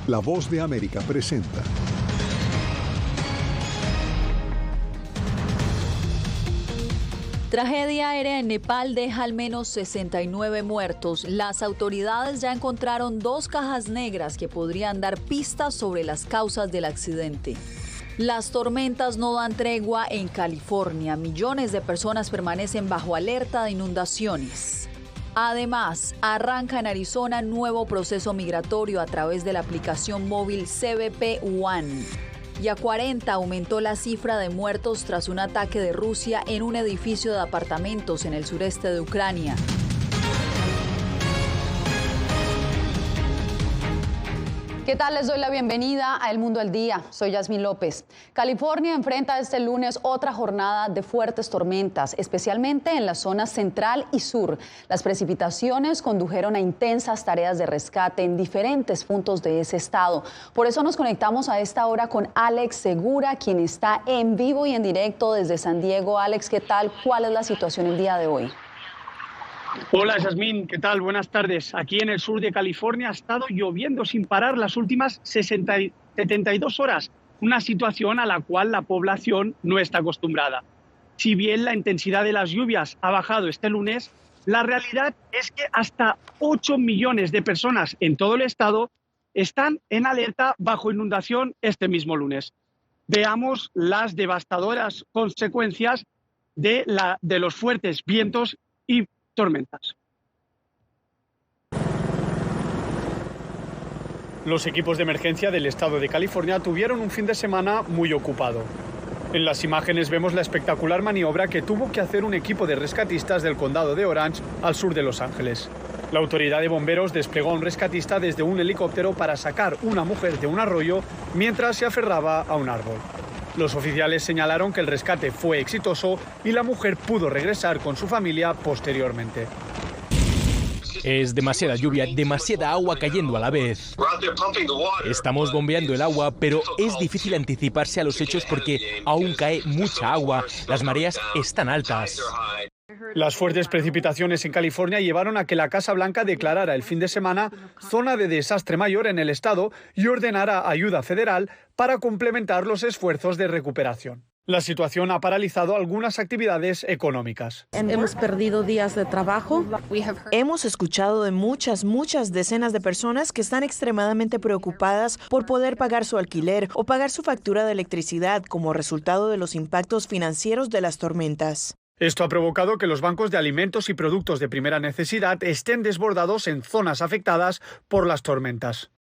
La Voz de América presenta. Tragedia aérea en Nepal deja al menos 69 muertos. Las autoridades ya encontraron 2 cajas negras que podrían dar pistas sobre las causas del accidente. Las tormentas no dan tregua en California. Millones de personas permanecen bajo alerta de inundaciones. Además, arranca en Arizona nuevo proceso migratorio a través de la aplicación móvil CBP One. Y a 40 aumentó la cifra de muertos tras un ataque de Rusia en un edificio de apartamentos en el sureste de Ucrania. ¿Qué tal? Les doy la bienvenida a El Mundo al Día. Soy Yasmín López. California enfrenta este lunes otra jornada de fuertes tormentas, especialmente en la zona central y sur. Las precipitaciones condujeron a intensas tareas de rescate en diferentes puntos de ese estado. Por eso nos conectamos a esta hora con Alex Segura, quien está en vivo y en directo desde San Diego. Alex, ¿qué tal? ¿Cuál es la situación el día de hoy? Hola Yasmín, ¿qué tal? Buenas tardes. Aquí en el sur de California ha estado lloviendo sin parar las últimas 72 horas, una situación a la cual la población no está acostumbrada. Si bien la intensidad de las lluvias ha bajado este lunes, la realidad es que hasta 8 millones de personas en todo el estado están en alerta bajo inundación este mismo lunes. Veamos las devastadoras consecuencias de los fuertes vientos y tormentas. Los equipos de emergencia del estado de California tuvieron un fin de semana muy ocupado. En las imágenes vemos la espectacular maniobra que tuvo que hacer un equipo de rescatistas del condado de Orange, al sur de Los Ángeles. La autoridad de bomberos desplegó a un rescatista desde un helicóptero para sacar una mujer de un arroyo mientras se aferraba a un árbol. Los oficiales señalaron que el rescate fue exitoso y la mujer pudo regresar con su familia posteriormente. Es demasiada lluvia, demasiada agua cayendo a la vez. Estamos bombeando el agua, pero es difícil anticiparse a los hechos porque aún cae mucha agua. Las mareas están altas. Las fuertes precipitaciones en California llevaron a que la Casa Blanca declarara el fin de semana zona de desastre mayor en el estado y ordenara ayuda federal para complementar los esfuerzos de recuperación. La situación ha paralizado algunas actividades económicas. Hemos perdido días de trabajo. Hemos escuchado de muchas decenas de personas que están extremadamente preocupadas por poder pagar su alquiler o pagar su factura de electricidad como resultado de los impactos financieros de las tormentas. Esto ha provocado que los bancos de alimentos y productos de primera necesidad estén desbordados en zonas afectadas por las tormentas.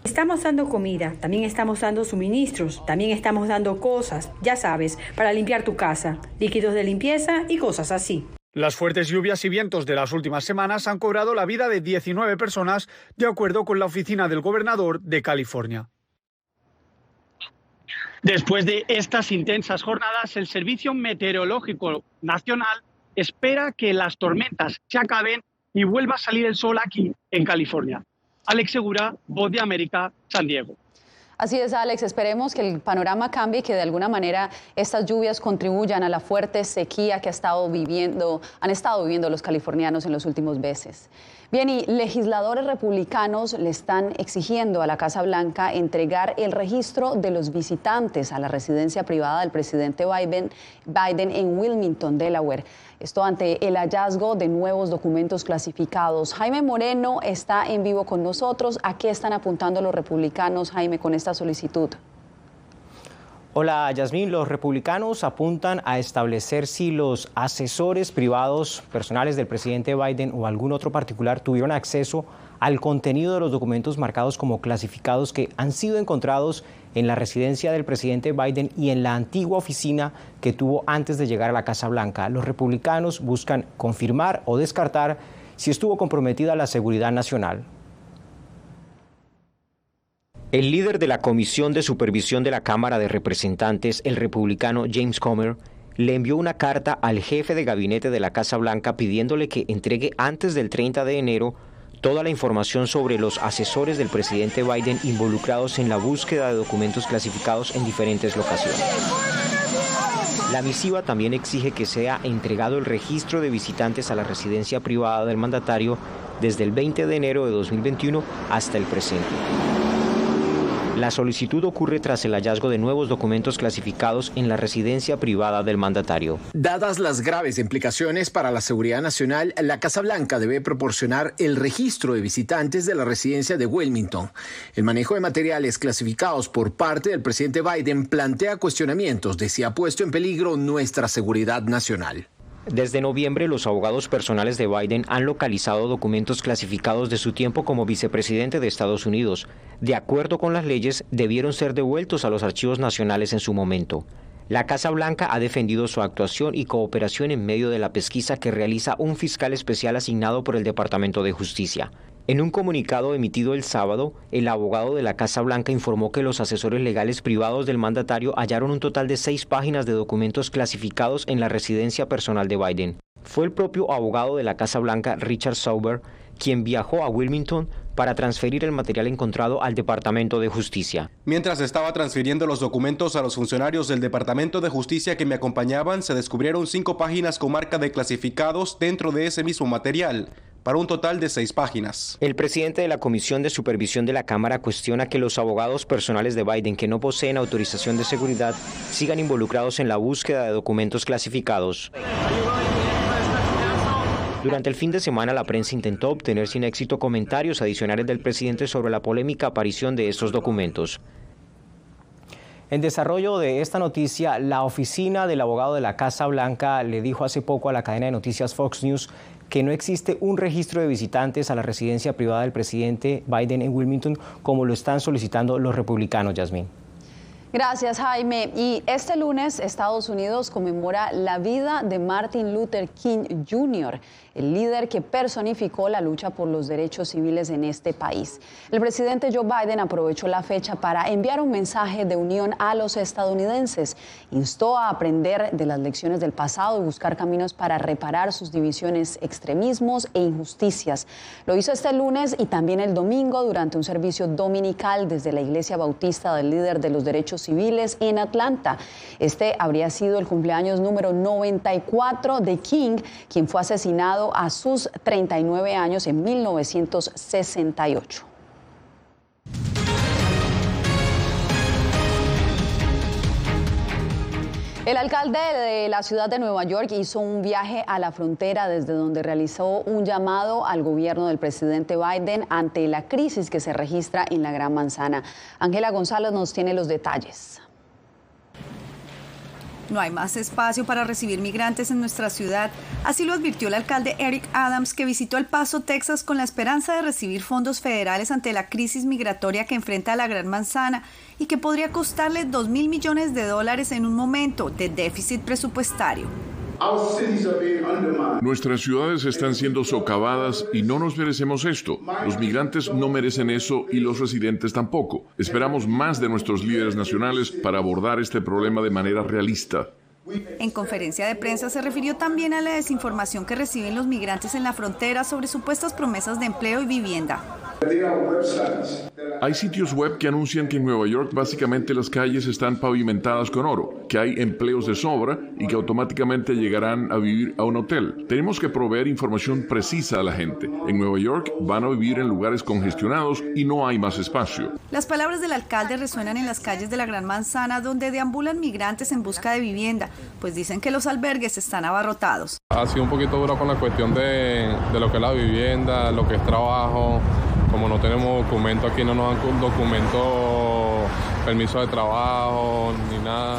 Estamos dando comida, también estamos dando suministros, también estamos dando cosas, ya sabes, para limpiar tu casa, líquidos de limpieza y cosas así. Las fuertes lluvias y vientos de las últimas semanas han cobrado la vida de 19 personas, de acuerdo con la oficina del gobernador de California. Después de estas intensas jornadas, el Servicio Meteorológico Nacional espera que las tormentas se acaben y vuelva a salir el sol aquí en California. Alex Segura, Voz de América, San Diego. Así es, Alex. Esperemos que el panorama cambie y que de alguna manera estas lluvias contribuyan a la fuerte sequía que han estado viviendo los californianos en los últimos meses. Bien, y legisladores republicanos le están exigiendo a la Casa Blanca entregar el registro de los visitantes a la residencia privada del presidente Biden en Wilmington, Delaware. Esto ante el hallazgo de nuevos documentos clasificados. Jaime Moreno está en vivo con nosotros. ¿A qué están apuntando los republicanos, Jaime, con esta solicitud? Hola, Yasmín. Los republicanos apuntan a establecer si los asesores privados personales del presidente Biden o algún otro particular tuvieron acceso al contenido de los documentos marcados como clasificados que han sido encontrados en la residencia del presidente Biden y en la antigua oficina que tuvo antes de llegar a la Casa Blanca. Los republicanos buscan confirmar o descartar si estuvo comprometida la seguridad nacional. El líder de la Comisión de Supervisión de la Cámara de Representantes, el republicano James Comer, le envió una carta al jefe de gabinete de la Casa Blanca pidiéndole que entregue antes del 30 de enero toda la información sobre los asesores del presidente Biden involucrados en la búsqueda de documentos clasificados en diferentes locaciones. La misiva también exige que sea entregado el registro de visitantes a la residencia privada del mandatario desde el 20 de enero de 2021 hasta el presente. La solicitud ocurre tras el hallazgo de nuevos documentos clasificados en la residencia privada del mandatario. Dadas las graves implicaciones para la seguridad nacional, la Casa Blanca debe proporcionar el registro de visitantes de la residencia de Wilmington. El manejo de materiales clasificados por parte del presidente Biden plantea cuestionamientos de si ha puesto en peligro nuestra seguridad nacional. Desde noviembre, los abogados personales de Biden han localizado documentos clasificados de su tiempo como vicepresidente de Estados Unidos. De acuerdo con las leyes, debieron ser devueltos a los archivos nacionales en su momento. La Casa Blanca ha defendido su actuación y cooperación en medio de la pesquisa que realiza un fiscal especial asignado por el Departamento de Justicia. En un comunicado emitido el sábado, el abogado de la Casa Blanca informó que los asesores legales privados del mandatario hallaron un total de 6 páginas de documentos clasificados en la residencia personal de Biden. Fue el propio abogado de la Casa Blanca, Richard Sauber, quien viajó a Wilmington para transferir el material encontrado al Departamento de Justicia. Mientras estaba transfiriendo los documentos a los funcionarios del Departamento de Justicia que me acompañaban, se descubrieron 5 páginas con marca de clasificados dentro de ese mismo material, para un total de 6 páginas. El presidente de la Comisión de Supervisión de la Cámara cuestiona que los abogados personales de Biden que no poseen autorización de seguridad sigan involucrados en la búsqueda de documentos clasificados. Durante el fin de semana, la prensa intentó obtener sin éxito comentarios adicionales del presidente sobre la polémica aparición de estos documentos. En desarrollo de esta noticia, la oficina del abogado de la Casa Blanca le dijo hace poco a la cadena de noticias Fox News que no existe un registro de visitantes a la residencia privada del presidente Biden en Wilmington, como lo están solicitando los republicanos, Yasmín. Gracias, Jaime. Y este lunes Estados Unidos conmemora la vida de Martin Luther King Jr., el líder que personificó la lucha por los derechos civiles en este país. El presidente Joe Biden aprovechó la fecha para enviar un mensaje de unión a los estadounidenses. Instó a aprender de las lecciones del pasado y buscar caminos para reparar sus divisiones, extremismos e injusticias. Lo hizo este lunes y también el domingo durante un servicio dominical desde la Iglesia Bautista del líder de los derechos civiles en Atlanta. Este habría sido el cumpleaños número 94 de King, quien fue asesinado a sus 39 años en 1968. El alcalde de la ciudad de Nueva York hizo un viaje a la frontera desde donde realizó un llamado al gobierno del presidente Biden ante la crisis que se registra en la Gran Manzana. Ángela González nos tiene los detalles. No hay más espacio para recibir migrantes en nuestra ciudad. Así lo advirtió el alcalde Eric Adams, que visitó El Paso, Texas, con la esperanza de recibir fondos federales ante la crisis migratoria que enfrenta la Gran Manzana y que podría costarle $2.000 millones en un momento de déficit presupuestario. Nuestras ciudades están siendo socavadas y no nos merecemos esto. Los migrantes no merecen eso y los residentes tampoco. Esperamos más de nuestros líderes nacionales para abordar este problema de manera realista. En conferencia de prensa se refirió también a la desinformación que reciben los migrantes en la frontera sobre supuestas promesas de empleo y vivienda. Hay sitios web que anuncian que en Nueva York básicamente las calles están pavimentadas con oro, que hay empleos de sobra y que automáticamente llegarán a vivir a un hotel. Tenemos que proveer información precisa a la gente. En Nueva York van a vivir en lugares congestionados y no hay más espacio. Las palabras del alcalde resuenan en las calles de la Gran Manzana, donde deambulan migrantes en busca de vivienda, pues dicen que los albergues están abarrotados. Ha sido un poquito duro con la cuestión de lo que es la vivienda, lo que es trabajo. Como no tenemos documento aquí, no nos dan documento, permiso de trabajo, ni nada.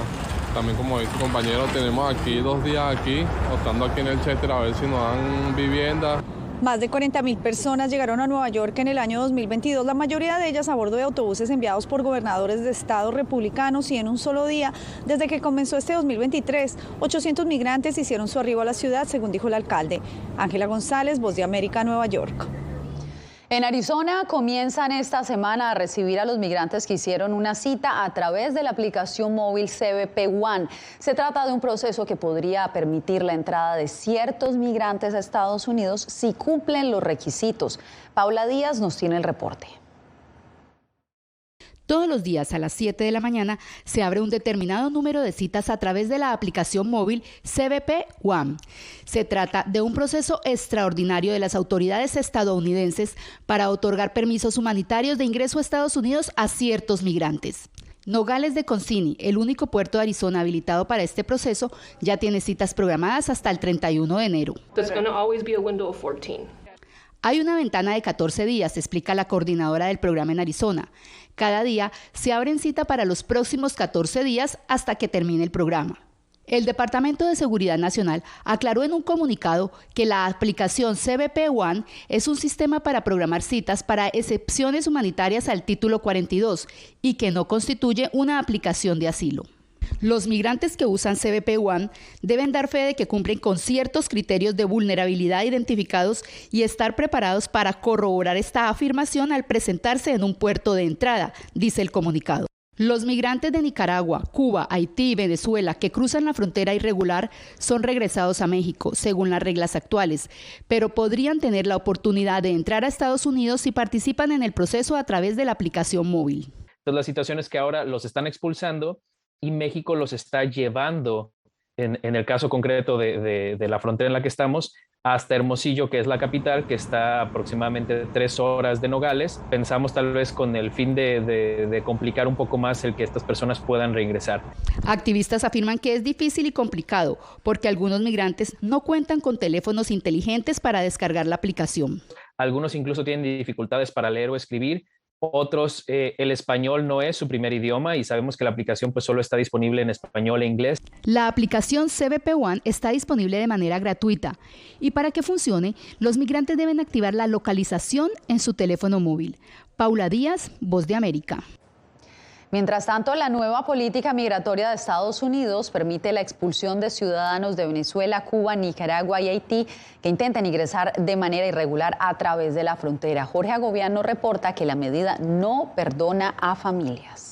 También, como dice tu compañero, tenemos aquí 2 días aquí, estando aquí en el Chester, a ver si nos dan vivienda. Más de 40.000 personas llegaron a Nueva York en el año 2022, la mayoría de ellas a bordo de autobuses enviados por gobernadores de estados republicanos, y en un solo día, desde que comenzó este 2023, 800 migrantes hicieron su arribo a la ciudad, según dijo el alcalde. Ángela González, Voz de América, Nueva York. En Arizona comienzan esta semana a recibir a los migrantes que hicieron una cita a través de la aplicación móvil CBP One. Se trata de un proceso que podría permitir la entrada de ciertos migrantes a Estados Unidos si cumplen los requisitos. Paula Díaz nos tiene el reporte. Todos los días a las 7 de la mañana se abre un determinado número de citas a través de la aplicación móvil CBP One. Se trata de un proceso extraordinario de las autoridades estadounidenses para otorgar permisos humanitarios de ingreso a Estados Unidos a ciertos migrantes. Nogales de Concini, el único puerto de Arizona habilitado para este proceso, ya tiene citas programadas hasta el 31 de enero. Hay una ventana de 14 días, explica la coordinadora del programa en Arizona. Cada día se abren cita para los próximos 14 días hasta que termine el programa. El Departamento de Seguridad Nacional aclaró en un comunicado que la aplicación CBP One es un sistema para programar citas para excepciones humanitarias al Título 42 y que no constituye una aplicación de asilo. Los migrantes que usan CBP One deben dar fe de que cumplen con ciertos criterios de vulnerabilidad identificados y estar preparados para corroborar esta afirmación al presentarse en un puerto de entrada, dice el comunicado. Los migrantes de Nicaragua, Cuba, Haití y Venezuela que cruzan la frontera irregular son regresados a México, según las reglas actuales, pero podrían tener la oportunidad de entrar a Estados Unidos si participan en el proceso a través de la aplicación móvil. Entonces, la situación es que ahora los están expulsando y México los está llevando, en el caso concreto de la frontera en la que estamos, hasta Hermosillo, que es la capital, que está aproximadamente 3 horas de Nogales. Pensamos tal vez con el fin de complicar un poco más el que estas personas puedan reingresar. Activistas afirman que es difícil y complicado porque algunos migrantes no cuentan con teléfonos inteligentes para descargar la aplicación. Algunos incluso tienen dificultades para leer o escribir. Otros, el español no es su primer idioma y sabemos que la aplicación pues solo está disponible en español e inglés. La aplicación CBP One está disponible de manera gratuita y para que funcione, los migrantes deben activar la localización en su teléfono móvil. Paula Díaz, Voz de América. Mientras tanto, la nueva política migratoria de Estados Unidos permite la expulsión de ciudadanos de Venezuela, Cuba, Nicaragua y Haití que intenten ingresar de manera irregular a través de la frontera. Jorge Agobián nos reporta que la medida no perdona a familias.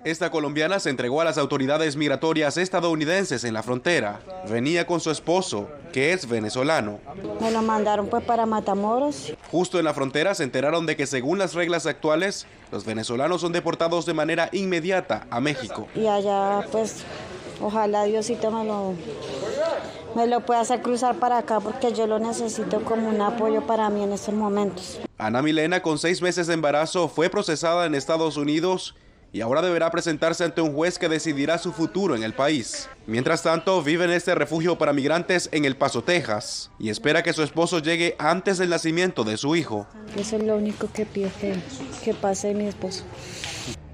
Esta colombiana se entregó a las autoridades migratorias estadounidenses en la frontera. Venía con su esposo, que es venezolano. Me lo mandaron pues para Matamoros. Justo en la frontera se enteraron de que según las reglas actuales, los venezolanos son deportados de manera inmediata a México. Y allá pues ojalá Diosito me lo pueda hacer cruzar para acá porque yo lo necesito como un apoyo para mí en estos momentos. Ana Milena, con 6 meses de embarazo, fue procesada en Estados Unidos y ahora deberá presentarse ante un juez que decidirá su futuro en el país. Mientras tanto, vive en este refugio para migrantes en El Paso, Texas, y espera que su esposo llegue antes del nacimiento de su hijo. Eso es lo único que pido, que pase mi esposo.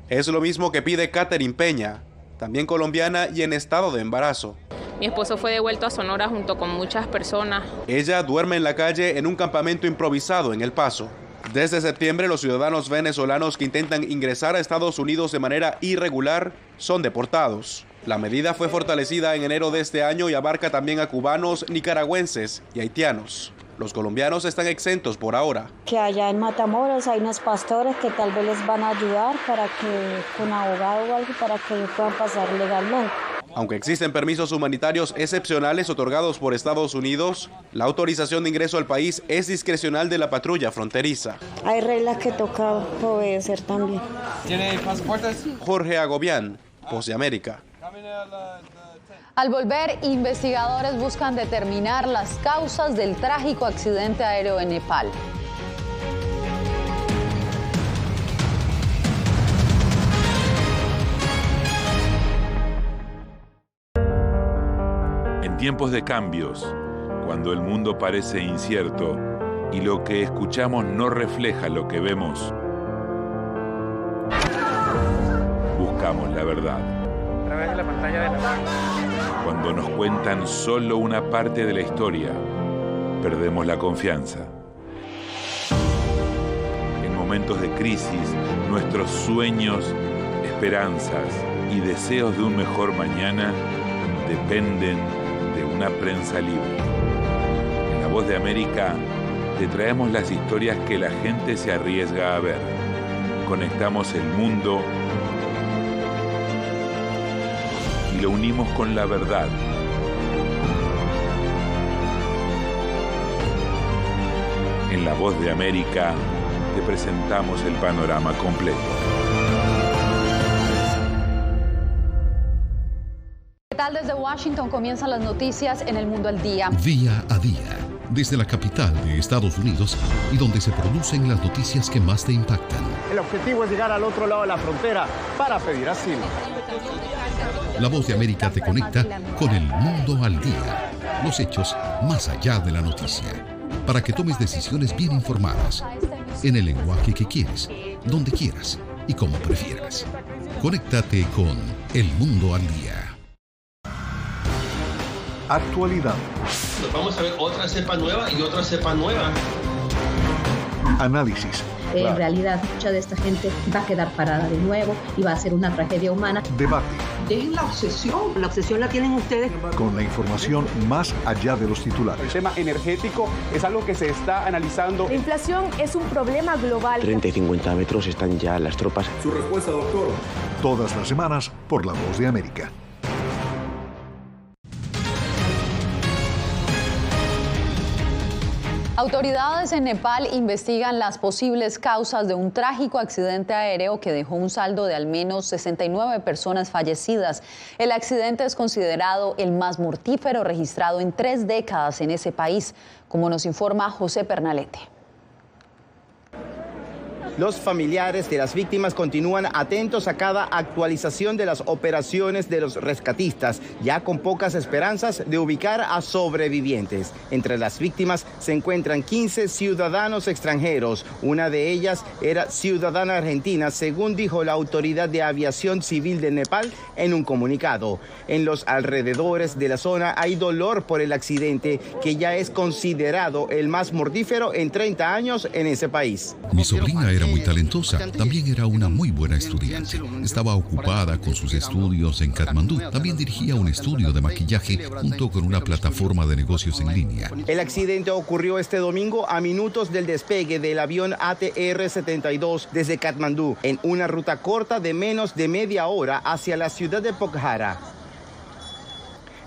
Es lo mismo que pide Catherine Peña, también colombiana y en estado de embarazo. Mi esposo fue devuelto a Sonora junto con muchas personas. Ella duerme en la calle en un campamento improvisado en El Paso. Desde septiembre, los ciudadanos venezolanos que intentan ingresar a Estados Unidos de manera irregular son deportados. La medida fue fortalecida en enero de este año y abarca también a cubanos, nicaragüenses y haitianos. Los colombianos están exentos por ahora. Que allá en Matamoros hay unos pastores que tal vez les van a ayudar para que, con abogado o algo, para que ellos puedan pasar legalmente. Aunque existen permisos humanitarios excepcionales otorgados por Estados Unidos, la autorización de ingreso al país es discrecional de la patrulla fronteriza. Hay reglas que toca obedecer también. ¿Tiene pasaportes? Jorge Agobián, Voz de América. Al volver, investigadores buscan determinar las causas del trágico accidente aéreo en Nepal. En tiempos de cambios, cuando el mundo parece incierto y lo que escuchamos no refleja lo que vemos, buscamos la verdad. A través de la pantalla de la... Cuando nos cuentan solo una parte de la historia, perdemos la confianza. En momentos de crisis, nuestros sueños, esperanzas y deseos de un mejor mañana dependen de una prensa libre. En La Voz de América te traemos las historias que la gente se arriesga a ver. Conectamos el mundo y lo unimos con la verdad. En La Voz de América te presentamos el panorama completo. ¿Qué tal? Desde Washington comienzan las noticias en El Mundo al Día. Día a día, desde la capital de Estados Unidos y donde se producen las noticias que más te impactan. El objetivo es llegar al otro lado de la frontera para pedir asilo. La Voz de América te conecta con El Mundo al Día. Los hechos más allá de la noticia. Para que tomes decisiones bien informadas. En el lenguaje que quieres, donde quieras y como prefieras. Conéctate con El Mundo al Día. Actualidad. Vamos a ver otra cepa nueva y otra cepa nueva. Análisis. En realidad, mucha de esta gente va a quedar parada de nuevo y va a ser una tragedia humana. Debate. Dejen la obsesión. La obsesión la tienen ustedes. Con la información más allá de los titulares. El tema energético es algo que se está analizando. La inflación es un problema global. 30 y 50 metros están ya las tropas. Su respuesta, doctor. Todas las semanas por La Voz de América. Autoridades en Nepal investigan las posibles causas de un trágico accidente aéreo que dejó un saldo de al menos 69 personas fallecidas. El accidente es considerado el más mortífero registrado en 3 décadas en ese país, como nos informa José Pernalete. Los familiares de las víctimas continúan atentos a cada actualización de las operaciones de los rescatistas, ya con pocas esperanzas de ubicar a sobrevivientes. Entre las víctimas se encuentran 15 ciudadanos extranjeros. Una de ellas era ciudadana argentina, según dijo la Autoridad de Aviación Civil de Nepal en un comunicado. En los alrededores de la zona hay dolor por el accidente, que ya es considerado el más mortífero en 30 años en ese país. Mi sobrina era muy talentosa, también era una muy buena estudiante. Estaba ocupada con sus estudios en Katmandú. También dirigía un estudio de maquillaje junto con una plataforma de negocios en línea. El accidente ocurrió este domingo a minutos del despegue del avión ATR-72 desde Katmandú, en una ruta corta de menos de media hora hacia la ciudad de Pokhara.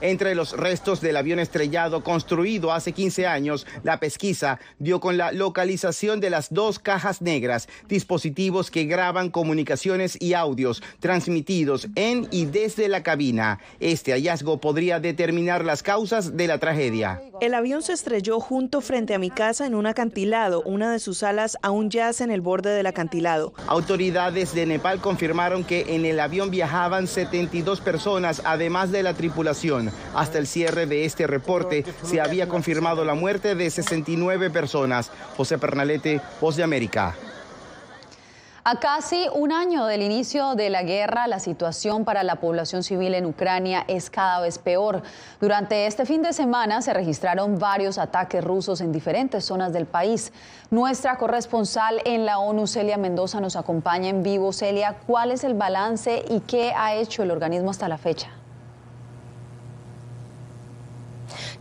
Entre los restos del avión estrellado construido hace 15 años, la pesquisa dio con la localización de las 2 cajas negras, dispositivos que graban comunicaciones y audios transmitidos en y desde la cabina. Este hallazgo podría determinar las causas de la tragedia. El avión se estrelló junto frente a mi casa en un acantilado. Una de sus alas aún yace en el borde del acantilado. Autoridades de Nepal confirmaron que en el avión viajaban 72 personas, además de la tripulación. Hasta el cierre de este reporte se había confirmado la muerte de 69 personas. José Pernalete, Voz de América. A casi un año del inicio de la guerra, la situación para la población civil en Ucrania es cada vez peor. Durante este fin de semana se registraron varios ataques rusos en diferentes zonas del país. Nuestra corresponsal en la ONU, Celia Mendoza, nos acompaña en vivo. Celia, ¿cuál es el balance y qué ha hecho el organismo hasta la fecha?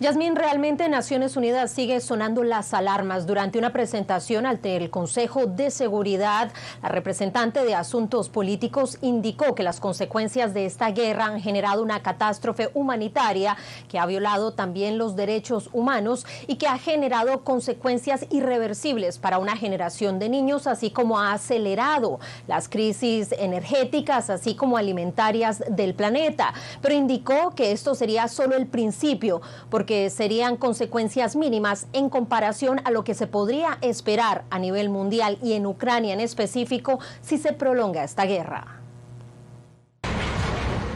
Yasmín, realmente Naciones Unidas sigue sonando las alarmas. Durante una presentación ante el Consejo de Seguridad, la representante de Asuntos Políticos indicó que las consecuencias de esta guerra han generado una catástrofe humanitaria que ha violado también los derechos humanos y que ha generado consecuencias irreversibles para una generación de niños, así como ha acelerado las crisis energéticas, así como alimentarias del planeta. Pero indicó que esto sería solo el principio, porque serían consecuencias mínimas en comparación a lo que se podría esperar a nivel mundial y en Ucrania en específico si se prolonga esta guerra.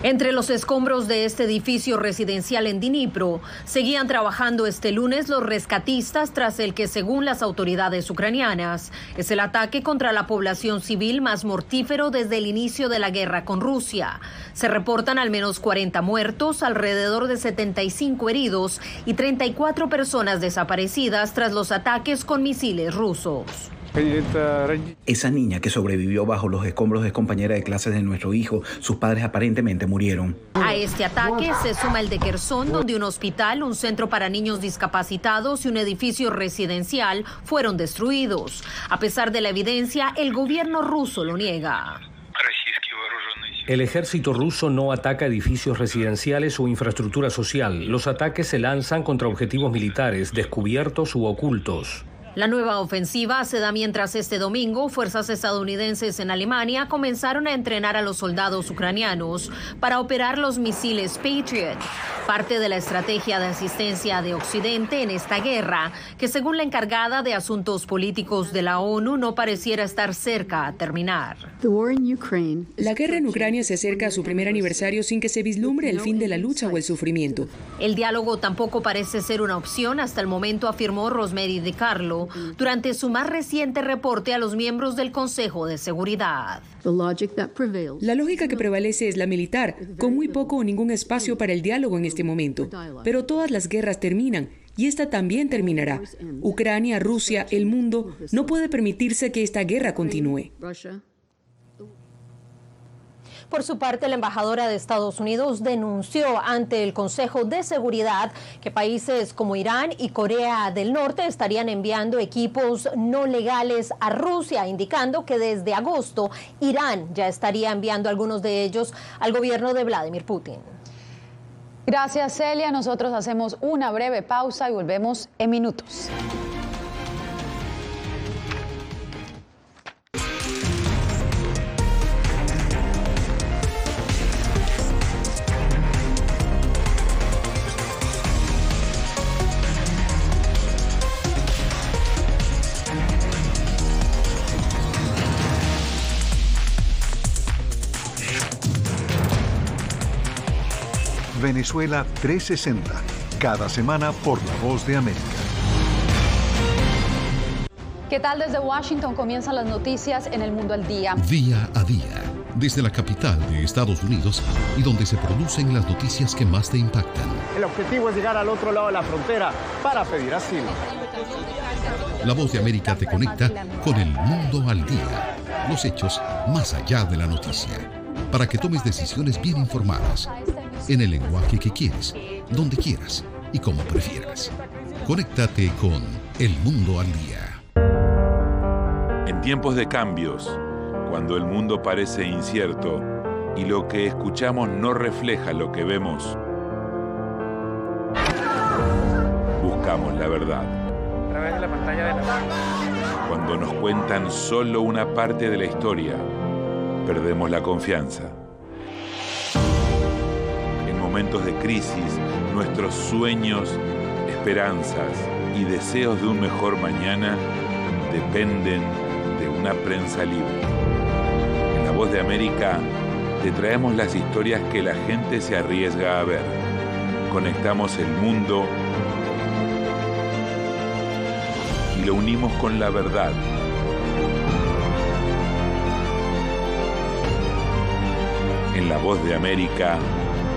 Entre los escombros de este edificio residencial en Dnipro, seguían trabajando este lunes los rescatistas tras el que, según las autoridades ucranianas, es el ataque contra la población civil más mortífero desde el inicio de la guerra con Rusia. Se reportan al menos 40 muertos, alrededor de 75 heridos y 34 personas desaparecidas tras los ataques con misiles rusos. Esa niña que sobrevivió bajo los escombros es compañera de clases de nuestro hijo. Sus padres aparentemente murieron. A este ataque se suma el de Kherson, donde un hospital, un centro para niños discapacitados y un edificio residencial fueron destruidos. A pesar de la evidencia, el gobierno ruso lo niega. El ejército ruso no ataca edificios residenciales o infraestructura social. Los ataques se lanzan contra objetivos militares, descubiertos u ocultos. La nueva ofensiva se da mientras este domingo fuerzas estadounidenses en Alemania comenzaron a entrenar a los soldados ucranianos para operar los misiles Patriot, parte de la estrategia de asistencia de Occidente en esta guerra, que según la encargada de asuntos políticos de la ONU no pareciera estar cerca a terminar. La guerra en Ucrania se acerca a su primer aniversario sin que se vislumbre el fin de la lucha o el sufrimiento. El diálogo tampoco parece ser una opción hasta el momento, afirmó Rosemary DiCarlo durante su más reciente reporte a los miembros del Consejo de Seguridad. La lógica que prevalece es la militar, con muy poco o ningún espacio para el diálogo en este momento. Pero todas las guerras terminan, y esta también terminará. Ucrania, Rusia, el mundo, no puede permitirse que esta guerra continúe. Por su parte, la embajadora de Estados Unidos denunció ante el Consejo de Seguridad que países como Irán y Corea del Norte estarían enviando equipos no legales a Rusia, indicando que desde agosto Irán ya estaría enviando algunos de ellos al gobierno de Vladimir Putin. Gracias, Celia. Nosotros hacemos una breve pausa y volvemos en minutos. Venezuela 360, cada semana por La Voz de América. ¿Qué tal? Desde Washington comienzan las noticias en El Mundo al Día. Día a día, desde la capital de Estados Unidos y donde se producen las noticias que más te impactan. El objetivo es llegar al otro lado de la frontera para pedir asilo. La Voz de América te conecta con El Mundo al Día, los hechos más allá de la noticia, para que tomes decisiones bien informadas, en el lenguaje que quieres, donde quieras y como prefieras. Conéctate con El Mundo al Día. En tiempos de cambios, cuando el mundo parece incierto y lo que escuchamos no refleja lo que vemos, buscamos la verdad. A través de la pantalla de la... Cuando nos cuentan solo una parte de la historia, perdemos la confianza. En momentos de crisis, nuestros sueños, esperanzas y deseos de un mejor mañana dependen de una prensa libre. En La Voz de América te traemos las historias que la gente se arriesga a ver. Conectamos el mundo y lo unimos con la verdad. En La Voz de América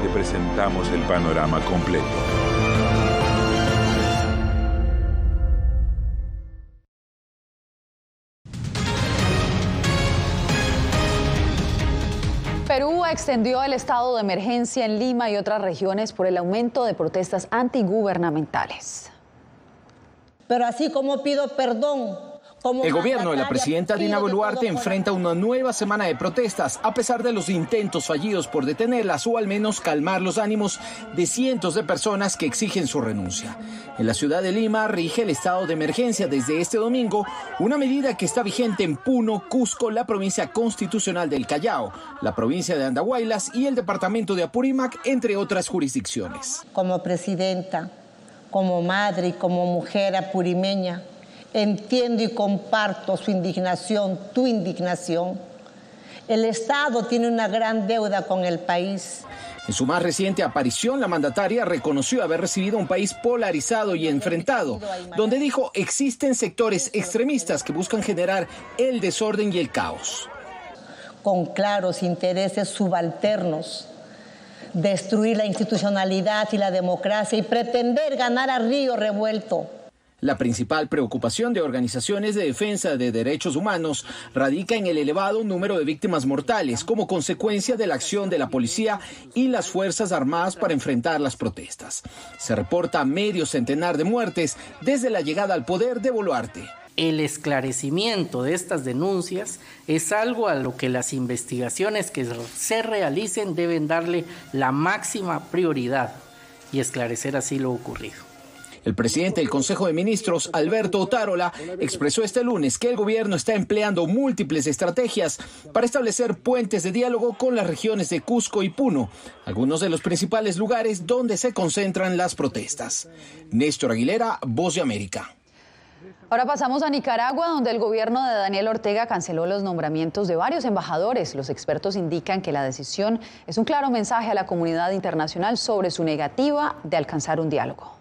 te presentamos el panorama completo. Perú extendió el estado de emergencia en Lima y otras regiones por el aumento de protestas antigubernamentales. Pero así como pido perdón, el gobierno de la presidenta Dina Boluarte enfrenta una nueva semana de protestas, a pesar de los intentos fallidos por detenerlas o al menos calmar los ánimos de cientos de personas que exigen su renuncia. En la ciudad de Lima rige el estado de emergencia desde este domingo, una medida que está vigente en Puno, Cusco, la provincia constitucional del Callao, la provincia de Andahuaylas y el departamento de Apurímac, entre otras jurisdicciones. Como presidenta, como madre y como mujer apurimeña, entiendo y comparto su indignación, tu indignación. El Estado tiene una gran deuda con el país. En su más reciente aparición, la mandataria reconoció haber recibido un país polarizado y enfrentado, donde dijo existen sectores extremistas que buscan generar el desorden y el caos. Con claros intereses subalternos, destruir la institucionalidad y la democracia y pretender ganar a río revuelto. La principal preocupación de organizaciones de defensa de derechos humanos radica en el elevado número de víctimas mortales como consecuencia de la acción de la policía y las Fuerzas Armadas para enfrentar las protestas. Se reporta medio centenar de muertes desde la llegada al poder de Boluarte. El esclarecimiento de estas denuncias es algo a lo que las investigaciones que se realicen deben darle la máxima prioridad y esclarecer así lo ocurrido. El presidente del Consejo de Ministros, Alberto Otárola, expresó este lunes que el gobierno está empleando múltiples estrategias para establecer puentes de diálogo con las regiones de Cusco y Puno, algunos de los principales lugares donde se concentran las protestas. Néstor Aguilera, Voz de América. Ahora pasamos a Nicaragua, donde el gobierno de Daniel Ortega canceló los nombramientos de varios embajadores. Los expertos indican que la decisión es un claro mensaje a la comunidad internacional sobre su negativa de alcanzar un diálogo.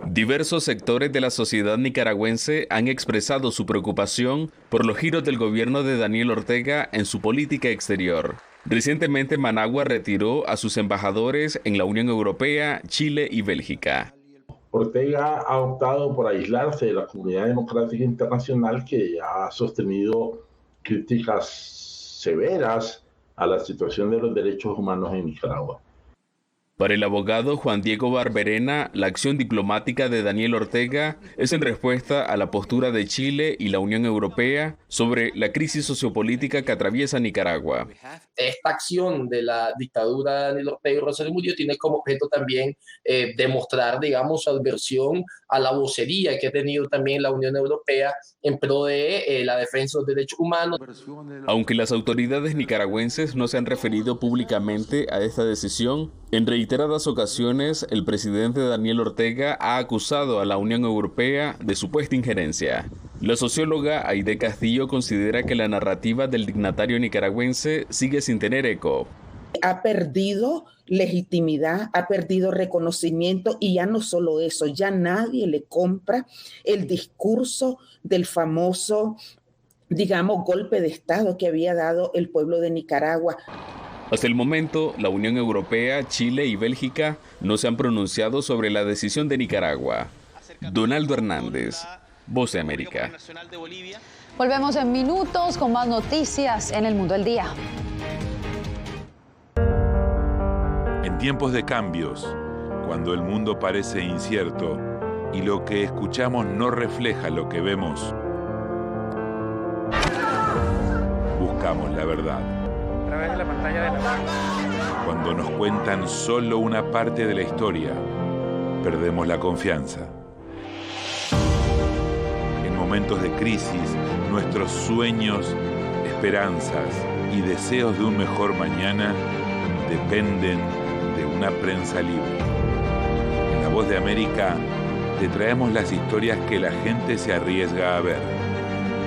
Diversos sectores de la sociedad nicaragüense han expresado su preocupación por los giros del gobierno de Daniel Ortega en su política exterior. Recientemente, Managua retiró a sus embajadores en la Unión Europea, Chile y Bélgica. Ortega ha optado por aislarse de la comunidad democrática internacional, que ha sostenido críticas severas a la situación de los derechos humanos en Nicaragua. Para el abogado Juan Diego Barberena, la acción diplomática de Daniel Ortega es en respuesta a la postura de Chile y la Unión Europea sobre la crisis sociopolítica que atraviesa Nicaragua. Esta acción de la dictadura de Daniel Ortega y Rosario Murillo tiene como objeto también demostrar, digamos, su adversión a la vocería que ha tenido también la Unión Europea en pro de la defensa de los derechos humanos. Aunque las autoridades nicaragüenses no se han referido públicamente a esta decisión, en reiteradas ocasiones el presidente Daniel Ortega ha acusado a la Unión Europea de supuesta injerencia. La socióloga Aide Castillo considera que la narrativa del dignatario nicaragüense sigue sin tener eco. Ha perdido legitimidad, ha perdido reconocimiento y ya no solo eso, ya nadie le compra el discurso del famoso, digamos, golpe de Estado que había dado el pueblo de Nicaragua. Hasta el momento, la Unión Europea, Chile y Bélgica no se han pronunciado sobre la decisión de Nicaragua. Donaldo Hernández, Voz de América. Volvemos en minutos con más noticias en El Mundo al Día. En tiempos de cambios, cuando el mundo parece incierto y lo que escuchamos no refleja lo que vemos, buscamos la verdad. A través de la pantalla de la... Cuando nos cuentan solo una parte de la historia, perdemos la confianza. En momentos de crisis, nuestros sueños, esperanzas y deseos de un mejor mañana dependen de una prensa libre. En La Voz de América te traemos las historias que la gente se arriesga a ver.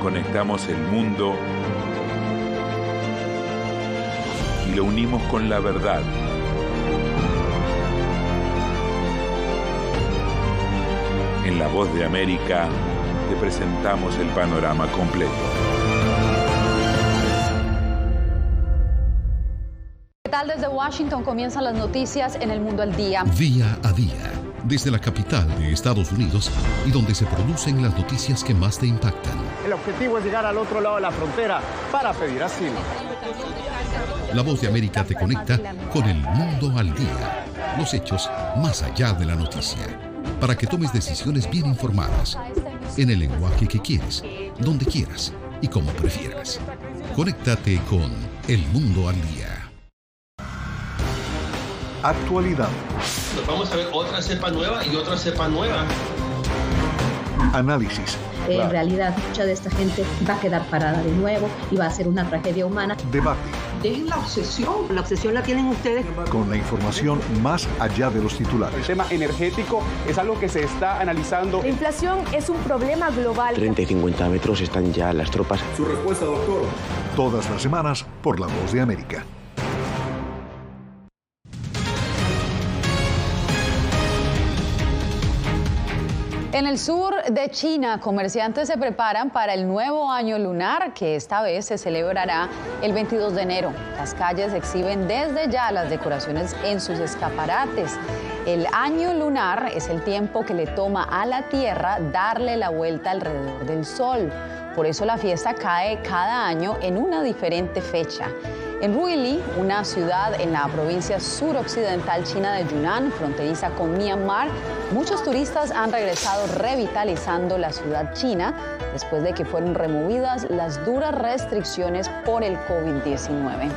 Conectamos el mundo y lo unimos con la verdad. En La Voz de América te presentamos el panorama completo. ¿Qué tal? Desde Washington comienzan las noticias en El Mundo al Día. Día a día, desde la capital de Estados Unidos y donde se producen las noticias que más te impactan. El objetivo es llegar al otro lado de la frontera para pedir asilo. La Voz de América te conecta con el mundo al día. Los hechos más allá de la noticia. Para que tomes decisiones bien informadas. En el lenguaje que quieres, donde quieras y como prefieras. Conéctate con El Mundo al Día. Actualidad. Nos vamos a ver otra cepa nueva y otra cepa nueva. Análisis. En realidad, mucha de esta gente va a quedar parada de nuevo y va a ser una tragedia humana. Debate. Dejen la obsesión la tienen ustedes. Con la información más allá de los titulares. El tema energético es algo que se está analizando. La inflación es un problema global. 30 y 50 metros están ya las tropas. Su respuesta, doctor. Todas las semanas por La Voz de América. En el sur de China, comerciantes se preparan para el nuevo año lunar, que esta vez se celebrará el 22 de enero. Las calles exhiben desde ya las decoraciones en sus escaparates. El año lunar es el tiempo que le toma a la Tierra darle la vuelta alrededor del Sol. Por eso la fiesta cae cada año en una diferente fecha. En Ruili, una ciudad en la provincia suroccidental china de Yunnan, fronteriza con Myanmar, muchos turistas han regresado revitalizando la ciudad china después de que fueron removidas las duras restricciones por el COVID-19.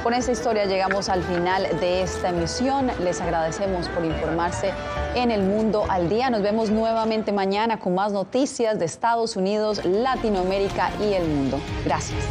Con esta historia llegamos al final de esta emisión. Les agradecemos por informarse en El Mundo al Día. Nos vemos nuevamente mañana con más noticias de Estados Unidos, Latinoamérica y el mundo. Gracias.